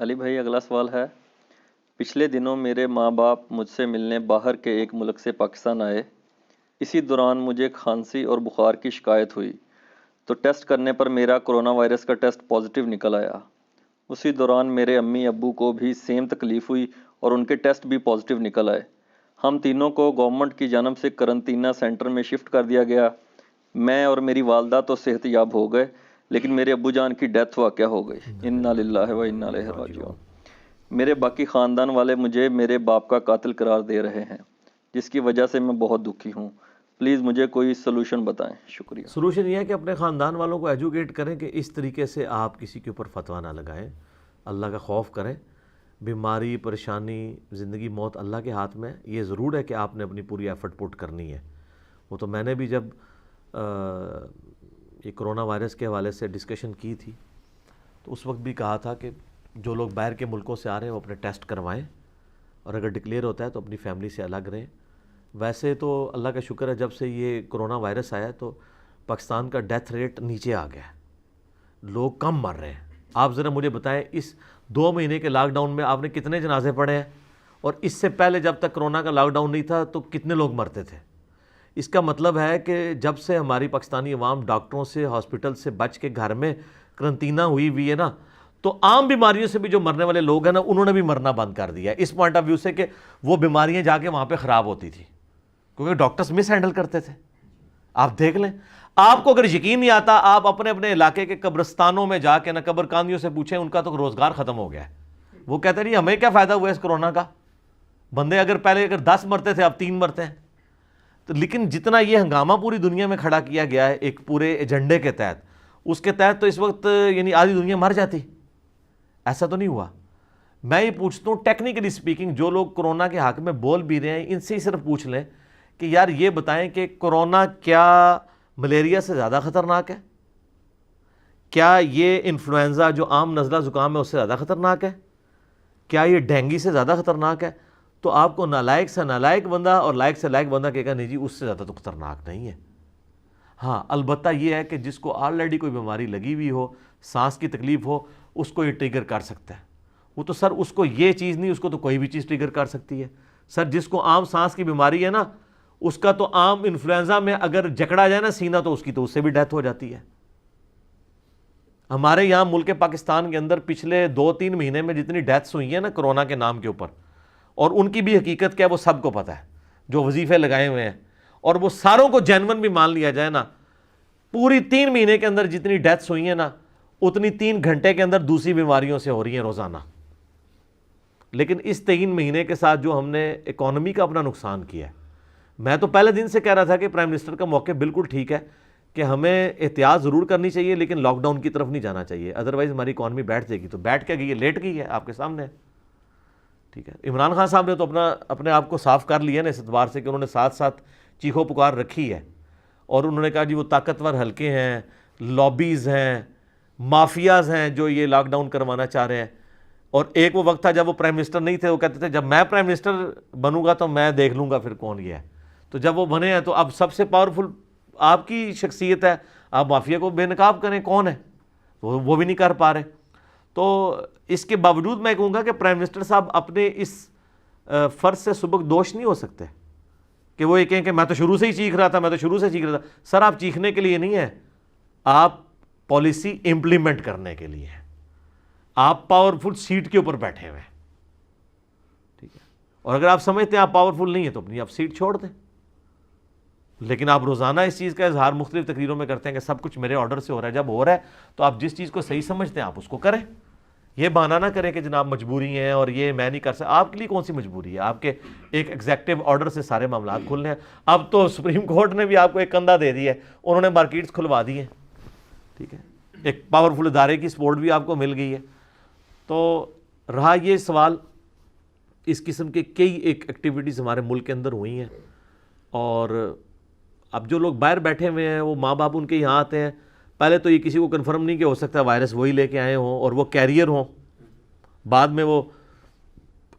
علی بھائی اگلا سوال ہے، پچھلے دنوں میرے ماں باپ مجھ سے ملنے باہر کے ایک ملک سے پاکستان آئے۔ اسی دوران مجھے کھانسی اور بخار کی شکایت ہوئی تو ٹیسٹ کرنے پر میرا کرونا وائرس کا ٹیسٹ پازیٹیو نکل آیا۔ اسی دوران میرے امی ابو کو بھی سیم تکلیف ہوئی اور ان کے ٹیسٹ بھی پازیٹیو نکل آئے۔ ہم تینوں کو گورنمنٹ کی جانب سے قرنطینہ سینٹر میں شفٹ کر دیا گیا۔ میں اور میری والدہ تو صحت یاب ہو گئے، لیکن میرے ابو جان کی ڈیتھ واقع ہو گئی۔ انا للہ و انا الیہ راجعون۔ میرے باقی خاندان والے مجھے میرے باپ کا قاتل قرار دے رہے ہیں، جس کی وجہ سے میں بہت دکھی ہوں۔ پلیز مجھے کوئی سلوشن بتائیں، شکریہ۔ سلوشن یہ ہے کہ اپنے خاندان والوں کو ایجوکیٹ کریں کہ اس طریقے سے آپ کسی کے اوپر فتویٰ نہ لگائیں، اللہ کا خوف کریں۔ بیماری، پریشانی، زندگی موت اللہ کے ہاتھ میں، یہ ضرور ہے کہ آپ نے اپنی پوری ایفرٹ پٹ کرنی ہے۔ وہ تو میں نے بھی جب یہ کرونا وائرس کے حوالے سے ڈسکشن کی تھی تو اس وقت بھی کہا تھا کہ جو لوگ باہر کے ملکوں سے آ رہے ہیں وہ اپنے ٹیسٹ کروائیں، اور اگر ڈکلیئر ہوتا ہے تو اپنی فیملی سے الگ رہیں۔ ویسے تو اللہ کا شکر ہے جب سے یہ کرونا وائرس آیا تو پاکستان کا ڈیتھ ریٹ نیچے آ گیا ہے، لوگ کم مر رہے ہیں۔ آپ ذرا مجھے بتائیں اس 2 مہینے کے لاک ڈاؤن میں آپ نے کتنے جنازے پڑھے ہیں، اور اس سے پہلے جب تک کرونا کا لاک ڈاؤن نہیں تھا تو کتنے لوگ مرتے تھے؟ اس کا مطلب ہے کہ جب سے ہماری پاکستانی عوام ڈاکٹروں سے، ہاسپٹل سے بچ کے گھر میں قرنطینہ ہوئی ہے نا، تو عام بیماریوں سے بھی جو مرنے والے لوگ ہیں نا، انہوں نے بھی مرنا بند کر دیا ہے، اس پوائنٹ آف ویو سے کہ وہ بیماریاں جا کے وہاں پہ خراب ہوتی تھی کیونکہ ڈاکٹرز مس ہینڈل کرتے تھے۔ آپ دیکھ لیں، آپ کو اگر یقین نہیں آتا، آپ اپنے اپنے علاقے کے قبرستانوں میں جا کے نا قبر کاندیوں سے پوچھیں، ان کا تو روزگار ختم ہو گیا ہے۔ وہ کہتے ہیں ہمیں کیا فائدہ ہوا اس کرونا کا، بندے اگر پہلے 10 مرتے تھے اب 3 مرتے ہیں۔ تو لیکن جتنا یہ ہنگامہ پوری دنیا میں کھڑا کیا گیا ہے ایک پورے ایجنڈے کے تحت، اس کے تحت تو اس وقت یعنی آدھی دنیا مر جاتی، ایسا تو نہیں ہوا۔ میں یہ پوچھتا ہوں ٹیکنیکلی سپیکنگ، جو لوگ کرونا کے حق میں بول بھی رہے ہیں ان سے ہی صرف پوچھ لیں کہ یار یہ بتائیں کہ کرونا کیا ملیریا سے زیادہ خطرناک ہے؟ کیا یہ انفلوئنزا جو عام نزلہ زکام ہے اس سے زیادہ خطرناک ہے؟ کیا یہ ڈینگی سے زیادہ خطرناک ہے؟ تو آپ کو نالائق سے نالائق بندہ اور لائق سے لائق بندہ کہے گا نہیں جی اس سے زیادہ تو خطرناک نہیں ہے۔ ہاں البتہ یہ ہے کہ جس کو آلریڈی کوئی بیماری لگی ہوئی ہو، سانس کی تکلیف ہو، اس کو یہ ٹریگر کر سکتا ہے۔ وہ تو سر اس کو یہ چیز نہیں، اس کو تو کوئی بھی چیز ٹریگر کر سکتی ہے۔ سر جس کو عام سانس کی بیماری ہے نا، اس کا تو عام انفلوئنزا میں اگر جکڑا جائے نا سینہ تو اس کی تو اس سے بھی ڈیتھ ہو جاتی ہے۔ ہمارے یہاں ملک پاکستان کے اندر پچھلے 2-3 مہینے میں جتنی ڈیتھس ہوئی ہیں نا کرونا کے نام کے اوپر، اور ان کی بھی حقیقت کیا ہے وہ سب کو پتہ ہے جو وظیفے لگائے ہوئے ہیں، اور وہ ساروں کو جینون بھی مان لیا جائے نا، پوری 3 مہینے کے اندر جتنی ڈیتھس ہوئی ہیں نا اتنی 3 گھنٹے کے اندر دوسری بیماریوں سے ہو رہی ہیں روزانہ۔ لیکن اس 3 مہینے کے ساتھ جو ہم نے اکانومی کا اپنا نقصان کیا ہے، میں تو پہلے دن سے کہہ رہا تھا کہ پرائم منسٹر کا موقع بالکل ٹھیک ہے کہ ہمیں احتیاط ضرور کرنی چاہیے لیکن لاک ڈاؤن کی طرف نہیں جانا چاہیے، ادروائز ہماری اکانومی بیٹھ جائے گی۔ تو بیٹھ کے گئی ہے، لیٹ گئی ہے، آپ کے سامنے ہے، ٹھیک ہے۔ عمران خان صاحب نے تو اپنے آپ کو صاف کر لیا نا اس اعتبار سے کہ انہوں نے ساتھ ساتھ چیخو پکار رکھی ہے، اور انہوں نے کہا جی وہ طاقتور حلقے ہیں، لابیز ہیں، مافیاز ہیں جو یہ لاک ڈاؤن کروانا چاہ رہے ہیں۔ اور ایک وہ وقت تھا جب وہ پرائم منسٹر نہیں تھے، وہ کہتے تھے جب میں پرائم منسٹر بنوں گا تو میں دیکھ لوں گا پھر کون یہ ہے۔ تو جب وہ بنے ہیں تو اب سب سے پاورفل آپ کی شخصیت ہے، آپ مافیا کو بے نقاب کریں، کون ہے؟ وہ بھی نہیں کر پا رہے۔ تو اس کے باوجود میں کہوں گا کہ پرائم منسٹر صاحب اپنے اس فرض سے سبک دوش نہیں ہو سکتے کہ وہ یہ کہیں کہ میں تو شروع سے ہی چیخ رہا تھا، سر آپ چیخنے کے لیے نہیں ہے، آپ پالیسی امپلیمنٹ کرنے کے لیے ہیں، آپ پاورفل سیٹ کے اوپر بیٹھے ہوئے ہیں، ٹھیک ہے۔ اور اگر آپ سمجھتے ہیں آپ پاورفل نہیں ہیں تو اپنی آپ سیٹ چھوڑ دیں، لیکن آپ روزانہ اس چیز کا اظہار مختلف تقریروں میں کرتے ہیں کہ سب کچھ میرے آرڈر سے ہو رہا ہے۔ جب ہو رہا ہے تو آپ جس چیز کو صحیح سمجھتے ہیں آپ اس کو کریں، یہ بہانہ نہ کریں کہ جناب مجبوری ہیں اور یہ میں نہیں کر سکتا۔ آپ کے لیے کون سی مجبوری ہے؟ آپ کے ایک ایگزیکٹو آرڈر سے سارے معاملات کھلنے ہیں۔ اب تو سپریم کورٹ نے بھی آپ کو ایک کندھا دے دی ہے، انہوں نے مارکیٹس کھلوا دی ہیں، ٹھیک ہے، ایک پاورفل ادارے کی سپورٹ بھی آپ کو مل گئی ہے۔ تو رہا یہ سوال، اس قسم کے کئی ایک ایکٹیویٹیز ہمارے ملک کے اندر ہوئی ہیں، اور اب جو لوگ باہر بیٹھے ہوئے ہیں وہ ماں باپ ان کے یہاں آتے ہیں، پہلے تو یہ کسی کو کنفرم نہیں کہ ہو سکتا ہے وائرس وہی لے کے آئے ہوں اور وہ کیریئر ہوں، بعد میں وہ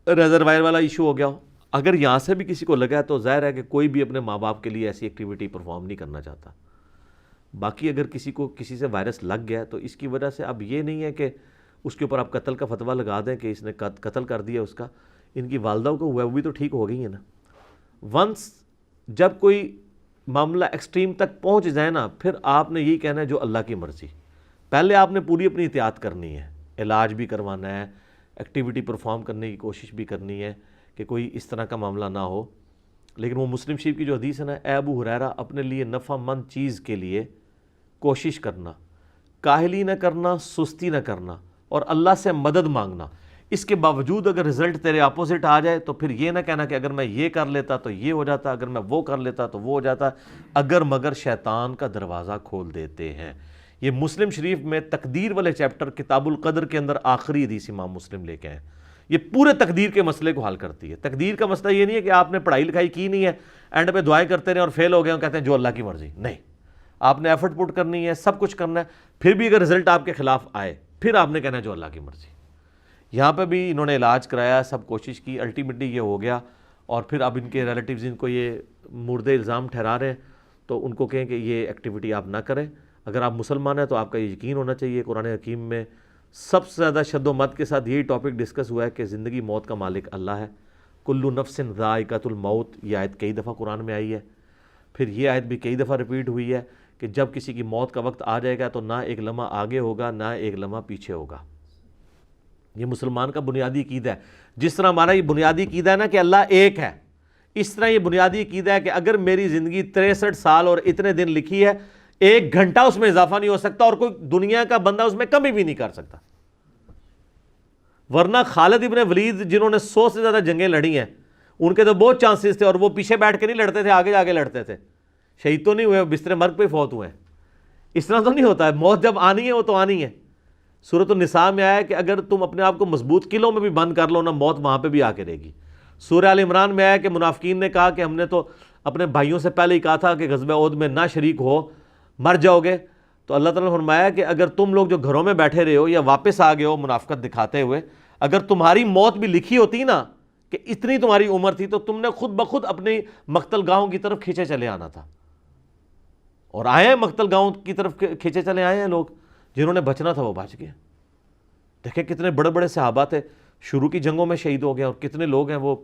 ریزروائر والا ایشو ہو گیا ہو۔ اگر یہاں سے بھی کسی کو لگا ہے تو ظاہر ہے کہ کوئی بھی اپنے ماں باپ کے لیے ایسی ایکٹیویٹی پرفارم نہیں کرنا چاہتا۔ باقی اگر کسی کو کسی سے وائرس لگ گیا تو اس کی وجہ سے اب یہ نہیں ہے کہ اس کے اوپر آپ قتل کا فتویٰ لگا دیں کہ اس نے قتل کر دیا اس کا. ان کی والدہ کو ہوا وہ بھی تو ٹھیک ہو گئی ہیں نا. ونس جب کوئی معاملہ ایکسٹریم تک پہنچ جائے نا, پھر آپ نے یہی کہنا ہے جو اللہ کی مرضی. پہلے آپ نے پوری اپنی احتیاط کرنی ہے, علاج بھی کروانا ہے, ایکٹیویٹی پرفارم کرنے کی کوشش بھی کرنی ہے کہ کوئی اس طرح کا معاملہ نہ ہو. لیکن وہ مسلم شریف کی جو حدیث ہے نا, اے ابو ہریرہ اپنے لیے نفع مند چیز کے لیے کوشش کرنا, کاہلی نہ کرنا, سستی نہ کرنا, اور اللہ سے مدد مانگنا. اس کے باوجود اگر رزلٹ تیرے اپوزٹ آ جائے تو پھر یہ نہ کہنا کہ اگر میں یہ کر لیتا تو یہ ہو جاتا, اگر میں وہ کر لیتا تو وہ ہو جاتا. اگر مگر شیطان کا دروازہ کھول دیتے ہیں. یہ مسلم شریف میں تقدیر والے چیپٹر کتاب القدر کے اندر آخری حدیث امام مسلم لے کے ہیں. یہ پورے تقدیر کے مسئلے کو حل کرتی ہے. تقدیر کا مسئلہ یہ نہیں ہے کہ آپ نے پڑھائی لکھائی کی نہیں ہے, اینڈ پہ دعائیں کرتے رہے اور فیل ہو گئے اور کہتے ہیں جو اللہ کی مرضی. نہیں, آپ نے ایفرٹ پٹ کرنی ہے, سب کچھ کرنا ہے, پھر بھی اگر رزلٹ آپ کے خلاف آئے پھر آپ نے کہنا ہے جو اللہ کی مرضی. یہاں پہ بھی انہوں نے علاج کرایا, سب کوشش کی, الٹیمیٹلی یہ ہو گیا. اور پھر اب ان کے ریلیٹیوز ان کو یہ مردہ الزام ٹھہرا رہے ہیں, تو ان کو کہیں کہ یہ ایکٹیویٹی آپ نہ کریں. اگر آپ مسلمان ہیں تو آپ کا یہ یقین ہونا چاہیے. قرآن حکیم میں سب سے زیادہ شد و مت کے ساتھ یہی ٹاپک ڈسکس ہوا ہے کہ زندگی موت کا مالک اللہ ہے. کلو نفس ذائقۃ الموت, یہ آیت کئی دفعہ قرآن میں آئی ہے. پھر یہ آیت بھی کئی دفعہ ریپیٹ ہوئی ہے کہ جب کسی کی موت کا وقت آ جائے گا تو نہ ایک لمحہ آگے ہوگا نہ ایک لمحہ پیچھے ہوگا. یہ مسلمان کا بنیادی عقیدہ ہے. جس طرح ہمارا یہ بنیادی عقیدہ ہے نا کہ اللہ ایک ہے, اس طرح یہ بنیادی عقیدہ ہے کہ اگر میری زندگی 63 سال اور اتنے دن لکھی ہے, 1 گھنٹہ اس میں اضافہ نہیں ہو سکتا اور کوئی دنیا کا بندہ اس میں کمی بھی نہیں کر سکتا. ورنہ خالد ابن ولید جنہوں نے 100 سے زیادہ جنگیں لڑی ہیں, ان کے تو بہت چانسز تھے, اور وہ پیچھے بیٹھ کے نہیں لڑتے تھے, آگے جا کے لڑتے تھے. شہید تو نہیں ہوئے, بستر مرگ پہ فوت ہوئے ہیں. اس طرح تو نہیں ہوتا ہے. موت جب آنی ہے وہ تو آنی ہے. سورۃ النساء میں آیا ہے کہ اگر تم اپنے آپ کو مضبوط قلعوں میں بھی بند کر لو نا, موت وہاں پہ بھی آ کے رہے گی. سورہ آل عمران میں آیا کہ منافقین نے کہا کہ ہم نے تو اپنے بھائیوں سے پہلے ہی کہا تھا کہ غزوہ احد میں نہ شریک ہو, مر جاؤ گے. تو اللہ تعالیٰ نے فرمایا کہ اگر تم لوگ جو گھروں میں بیٹھے رہے ہو یا واپس آ گئے ہو منافقت دکھاتے ہوئے, اگر تمہاری موت بھی لکھی ہوتی نا کہ اتنی تمہاری عمر تھی, تو تم نے خود بخود اپنی مقتل گاہوں کی طرف کھینچے چلے آنا تھا. اور آئے ہیں مقتل گاہوں کی طرف کھینچے چلے آئے ہیں لوگ. جنہوں نے بچنا تھا وہ بچ گئے. دیکھیں کتنے بڑے بڑے صحابہ تھے, شروع کی جنگوں میں شہید ہو گئے, اور کتنے لوگ ہیں وہ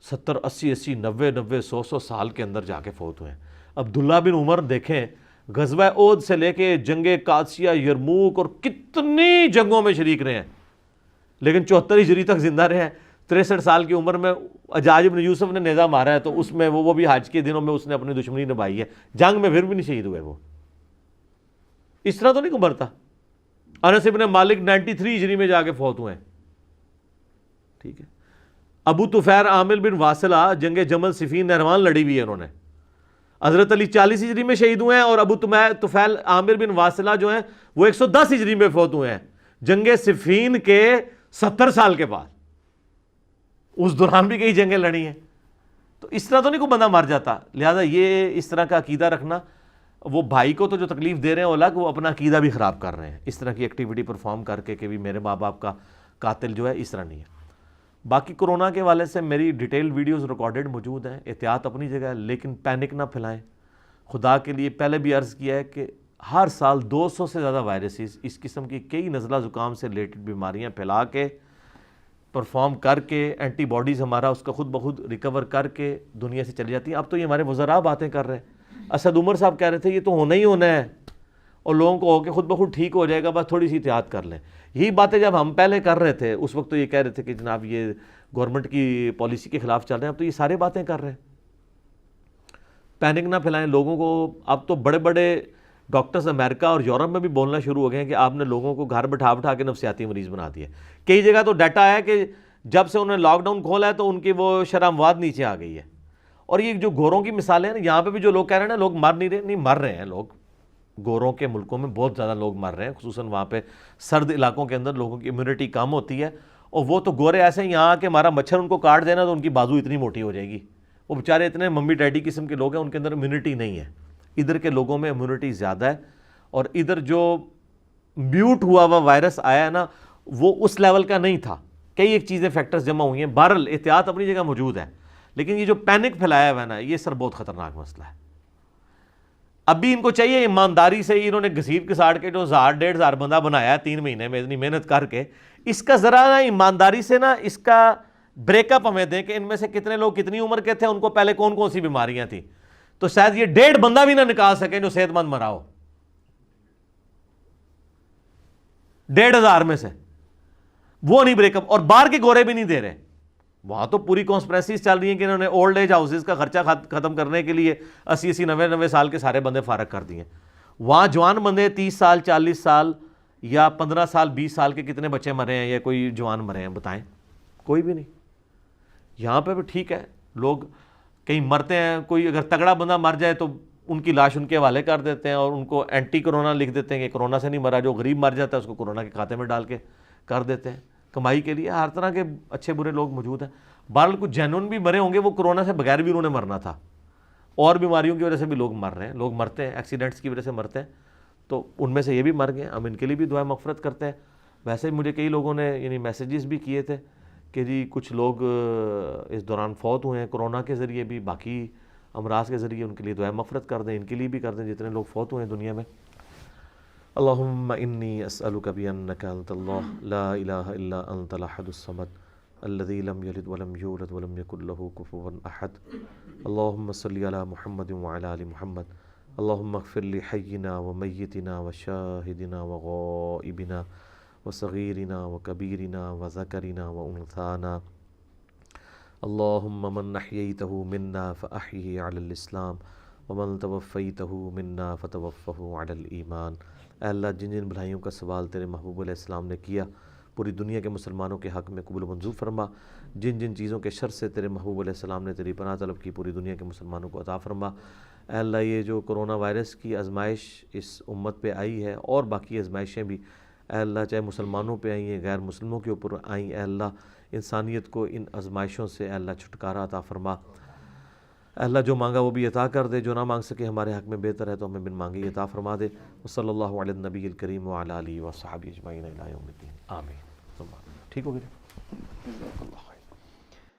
70 80 90 100 سال کے اندر جا کے فوت ہوئے ہیں. عبداللہ بن عمر دیکھیں, غزوہ احد سے لے کے جنگ قادسیہ, یرموک, اور کتنی جنگوں میں شریک رہے ہیں, لیکن 74 ہجری تک زندہ رہے ہیں. 63 سال کی عمر میں حجاج بن یوسف نے نیزہ مارا ہے, تو اس میں وہ بھی حج کے دنوں میں اس نے اپنی دشمنی نبھائی ہے, جنگ میں پھر بھی نہیں شہید ہوئے. وہ اس طرح تو نہیں مرتا. انس ابن مالک 93 ہجری میں جا کے فوت ہوئے ہیں. ٹھیک ہے. ابو طفیل عامر بن واصلہ جنگ جمل صفین نہروان لڑی ہوئی ہے انہوں نے. حضرت علی 40 ہجری میں شہید ہوئے ہیں, اور ابو طفیل عامر بن واصلہ جو ہیں وہ 110 ہجری میں فوت ہوئے ہیں, جنگ صفین کے 70 سال کے بعد. اس دوران بھی کئی جنگیں لڑی ہیں. تو اس طرح تو نہیں کوئی بندہ مر جاتا. لہذا یہ اس طرح کا عقیدہ رکھنا, وہ بھائی کو تو جو تکلیف دے رہے ہیں الگ, وہ اپنا عقیدہ بھی خراب کر رہے ہیں اس طرح کی ایکٹیویٹی پرفارم کر کے کہ بھی میرے ماں باپ کا قاتل جو ہے, اس طرح نہیں ہے. باقی کرونا کے حوالے سے میری ڈیٹیل ویڈیوز ریکارڈڈ موجود ہیں. احتیاط اپنی جگہ ہے, لیکن پینک نہ پھیلائیں. خدا کے لیے پہلے بھی عرض کیا ہے کہ ہر سال 200 سے زیادہ وائرسز, اس قسم کی کئی نزلہ زکام سے ریلیٹڈ بیماریاں پھیلا کے پرفارم کر کے اینٹی باڈیز ہمارا اس کا خود بخود ریکور کر کے دنیا سے چلی جاتی ہیں. اب تو یہ ہمارے وزراء باتیں کر رہے ہیں. اسد عمر صاحب کہہ رہے تھے یہ تو ہونا ہی ہونا ہے, اور لوگوں کو ہو کے خود بخود ٹھیک ہو جائے گا, بس تھوڑی سی احتیاط کر لیں. یہی باتیں جب ہم پہلے کر رہے تھے اس وقت تو یہ کہہ رہے تھے کہ جناب یہ گورنمنٹ کی پالیسی کے خلاف چل رہے ہیں. اب تو یہ سارے باتیں کر رہے ہیں. پینک نہ پھیلائیں لوگوں کو. اب تو بڑے بڑے ڈاکٹرز امریکہ اور یورپ میں بھی بولنا شروع ہو گئے ہیں کہ آپ نے لوگوں کو گھر بٹھا کے نفسیاتی مریض بنا دیا. کئی جگہ تو ڈیٹا ہے کہ جب سے انہوں نے لاک ڈاؤن کھولا ہے تو ان کی وہ شرح اموات نیچے آ گئی ہے. اور یہ جو گوروں کی مثالیں ہیں نا, یہاں پہ بھی جو لوگ کہہ رہے ہیں نا لوگ مر نہیں رہے, نہیں مر رہے ہیں لوگ. گوروں کے ملکوں میں بہت زیادہ لوگ مر رہے ہیں, خصوصاً وہاں پہ سرد علاقوں کے اندر لوگوں کی امیونٹی کم ہوتی ہے. اور وہ تو گورے ایسے ہیں یہاں کہ ہمارا مچھر ان کو کاٹ دینا تو ان کی بازو اتنی موٹی ہو جائے گی. وہ بیچارے اتنے ممی ڈیڈی قسم کے لوگ ہیں, ان کے اندر امیونٹی نہیں ہے. ادھر کے لوگوں میں امیونٹی زیادہ ہے, اور ادھر جو میوٹ ہوا ہوا وائرس آیا ہے نا وہ اس لیول کا نہیں تھا. کئی ایک چیزیں فیکٹرز جمع ہوئی ہیں. بہرحال احتیاط اپنی جگہ موجود ہے, لیکن یہ جو پینک پھیلایا ہوا ہے نا, یہ سر بہت خطرناک مسئلہ ہے. اب بھی ان کو چاہیے ایمانداری سے ہی انہوں نے گھسیٹ گھساڑ کے جو 1000-1500 بندہ بنایا ہے 3 مہینے میں اتنی محنت کر کے، اس کا ذرا نا ایمانداری سے نا اس کا بریک اپ ہمیں دیں کہ ان میں سے کتنے لوگ کتنی عمر کے تھے، ان کو پہلے کون کون سی بیماریاں تھیں، تو شاید یہ 1.5 بندہ بھی نہ نکال سکے جو صحت مند مرا ہو 1,500 میں سے، وہ نہیں بریک اپ، اور باہر کے گورے بھی نہیں دے رہے۔ وہاں تو پوری کانسپریسیز چل رہی ہیں کہ انہوں نے اولڈ ایج ہاؤسز کا خرچہ ختم کرنے کے لیے 80 90 سال کے سارے بندے فارغ کر دیے۔ وہاں جوان بندے 30 سال 40 سال یا 15 سال 20 سال کے کتنے بچے مرے ہیں یا کوئی جوان مرے ہیں بتائیں؟ کوئی بھی نہیں۔ یہاں پہ بھی ٹھیک ہے، لوگ کہیں مرتے ہیں، کوئی اگر تگڑا بندہ مر جائے تو ان کی لاش ان کے حوالے کر دیتے ہیں اور ان کو اینٹی کرونا لکھ دیتے ہیں کہ کرونا سے نہیں مرا، جو غریب مر جاتا ہے اس کو کرونا کے کھاتے میں ڈال کے کر دیتے ہیں کمائی کے لیے۔ ہر طرح کے اچھے برے لوگ موجود ہیں۔ بہرحال کچھ جینون بھی مرے ہوں گے، وہ کرونا سے بغیر بھی انہوں نے مرنا تھا، اور بیماریوں کی وجہ سے بھی لوگ مر رہے ہیں، لوگ مرتے ہیں ایکسیڈنٹس کی وجہ سے مرتے ہیں، تو ان میں سے یہ بھی مر گئے، ہم ان کے لیے بھی دعائیں مغفرت کرتے ہیں۔ ویسے مجھے کئی لوگوں نے یعنی میسیجز بھی کیے تھے کہ جی کچھ لوگ اس دوران فوت ہوئے ہیں کرونا کے ذریعے بھی، باقی امراض کے ذریعے، ان کے لیے دعائیں مغفرت کر دیں، ان کے لیے بھی کر دیں جتنے لوگ فوت ہوئے ہیں دنیا میں۔ اللہم انی اسألک بانک انت اللہ لا الہ الا انت الاحد الصمد الذی لم یلد ولم یولد ولم یکن له کفوا احد، اللہم صلی علی محمد وعلی آل محمد، اللہم اغفر لحینا ومیتنا وشاہدنا وغائبنا وصغیرنا وکبیرنا وذکرنا وانثانا، اللہم من احییتہ منا فاحیہ علی الاسلام ومن توفیتہ منا فتوفہ علی الایمان۔ اے اللہ جن جن بھلائیوں کا سوال تیرے محبوب علیہ السلام نے کیا پوری دنیا کے مسلمانوں کے حق میں قبول و منظور فرما، جن جن چیزوں کے شر سے تیرے محبوب علیہ السلام نے تیری پناہ طلب کی پوری دنیا کے مسلمانوں کو عطا فرما۔ اے اللہ یہ جو کرونا وائرس کی آزمائش اس امت پہ آئی ہے اور باقی آزمائشیں بھی اے اللہ چاہے مسلمانوں پہ آئی ہیں غیر مسلموں کے اوپر آئیں، اے اللہ انسانیت کو ان آزمائشوں سے اے اللہ چھٹکارا عطا فرما۔ اے اللہ جو مانگا وہ بھی عطا کر دے، جو نہ مانگ سکے ہمارے حق میں بہتر ہے تو ہمیں بن مانگے عطا فرما دے۔ وصلی اللہ علی النبی الکریم وعلی آلہ وصحبہ اجمعین الی یوم الدین، آمین۔ ٹھیک ہو گیا؟